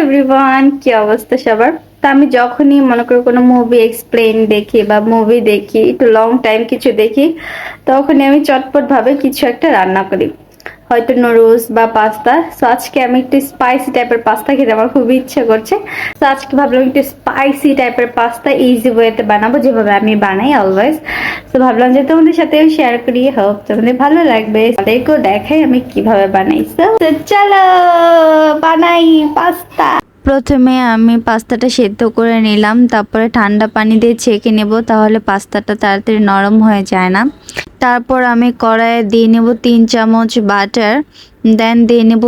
Everyone, কি অবস্থা সবার? তো আমি যখনই মনে করি কোনো মুভি এক্সপ্লেইন দেখি বা মুভি দেখি, একটু লং টাইম কিছু দেখি, তখনই আমি চটপট ভাবে কিছু একটা রান্না করি। হয়তো নুডলস বা পাস্তা। সো আজকে আমি একটু স্পাইসি টাইপের পাস্তা খেতে আমার খুবই ইচ্ছে করছে। তো আজকে ভাবলাম একটু স্পাইসি টাইপের পাস্তা ইজি ওয়েতে বানাবো, যেভাবে আমি বানাই অলওয়েজ। তো ভাবলাম যে তোমাদের সাথে শেয়ার করি, হোপ তোমাদের ভালো লাগবে। তাদেরকেও দেখাই আমি কিভাবে বানাই। তো চলো বানাই পাস্তা। প্রথমে আমি পাস্তাটা সেদ্ধ করে নিলাম, তারপরে ঠান্ডা পানি দিয়ে ছেঁকে নেব, তাহলে পাস্তাটা তাড়াতাড়ি নরম হয়ে যায় না। তারপর আমি কড়াইয়ে দিয়ে নেব 3 চামচ বাটার, দেন দিয়ে নেব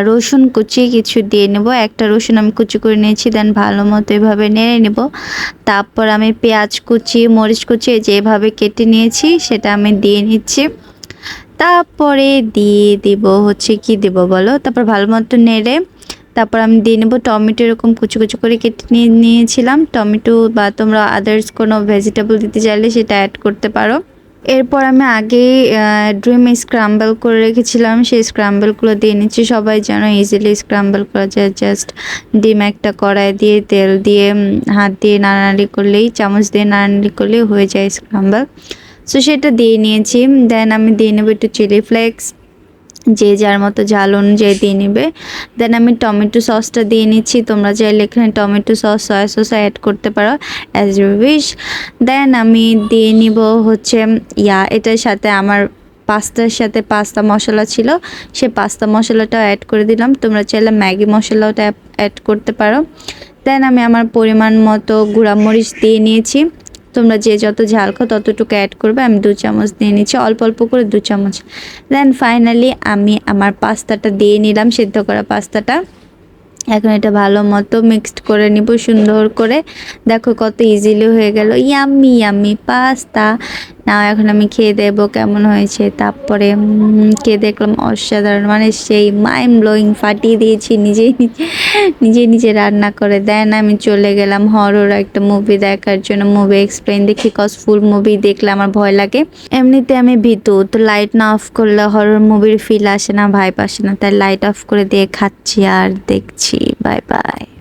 রসুন কুচি কিছু দিয়ে নেব। একটা রসুন আমি কুচি করে নিয়েছি, দেন ভালো মতো এভাবে নেড়ে নেব। তারপর আমি পেঁয়াজ কুচি, মরিচ কুচি যেভাবে কেটে নিয়েছি সেটা আমি দিয়ে নিচ্ছি। তারপরে দিয়ে দিব হচ্ছে কি দেব বলো, তারপর ভালো মতো নেড়ে তারপর আমি দিয়ে নেব টমেটো, এরকম কুচি কুচি করে কেটে নিয়েছিলাম টমেটো, বা তোমরা আদার্স কোনো ভেজিটেবল দিতে চাইলে সেটা অ্যাড করতে পারো। এরপর আমি আগে ডিম স্ক্রাম্বল করে রেখেছিলাম, সেই স্ক্রাম্বলগুলো দিয়ে নিচ্ছি। সবাই যেন ইজিলি স্ক্রাম্বল করা যায়, জাস্ট ডিম একটা কড়াই দিয়ে তেল দিয়ে হাত দিয়ে নাড়ানাড়ি করলেই, চামচ দিয়ে নাড়ানাড়ি করলেই হয়ে যায় স্ক্রাম্বল। সো সেটা দিয়ে নিয়েছি। দেন আমি দিয়ে নেব একটু চিলি ফ্লেক্স, যে যার মতো ঝাল অনুযায়ী দিয়ে নেবে। দেন আমি টমেটো সসটা দিয়ে নিচ্ছি, তোমরা চাইলে এখানে tomato sauce, soya sauce add করতে পারো অ্যাজ ইউ উইশ। দেন আমি দিয়ে নিব হচ্ছে এটার সাথে আমার পাস্তার সাথে পাস্তা মশলা ছিল, সে পাস্তা মশলাটাও অ্যাড করে দিলাম। তোমরা চাইলে ম্যাগি মশলাটা অ্যাড করতে পারো। দেন আমি আমার পরিমাণ মতো গুঁড়া মরিচ দিয়ে নিয়েছি, তোমরা যে যত ঝাল খাও ততটুকু অ্যাড করবে। আমি 2 চামচ দিয়ে নিচ্ছি, অল্প অল্প করে 2 চামচ। দেন ফাইনালি আমি আমার পাস্তাটা দিয়ে নিলাম, সেদ্ধ করা পাস্তাটা। এখন এটা ভালো মতো মিক্সড করে নিব সুন্দর করে। দেখো কত ইজিলি হয়ে গেল, ইয়াম্মি ইয়াম্মি পাস্তা। নাও এখন আমি খেয়ে দেবো কেমন হয়েছে। তারপরে খেয়ে দেখলাম অসাধারণ, মানে সেই মাইন্ড ব্লোয়িং, ফাটিয়ে দিয়েছি নিজেই নিজে নিজে রান্না করে। দেন আমি চলে গেলাম হরর একটা মুভি দেখার জন্য, মুভি এক্সপ্লেন দেখি, কজ ফুল মুভি দেখলে আমার ভয় লাগে। এমনিতে আমি ভীতু, তো লাইট না অফ করলে হরর মুভির ফিল আসে না, ভাইব আসে না, তাই লাইট অফ করে দিয়ে খাচ্ছি আর দেখছি। Bye bye.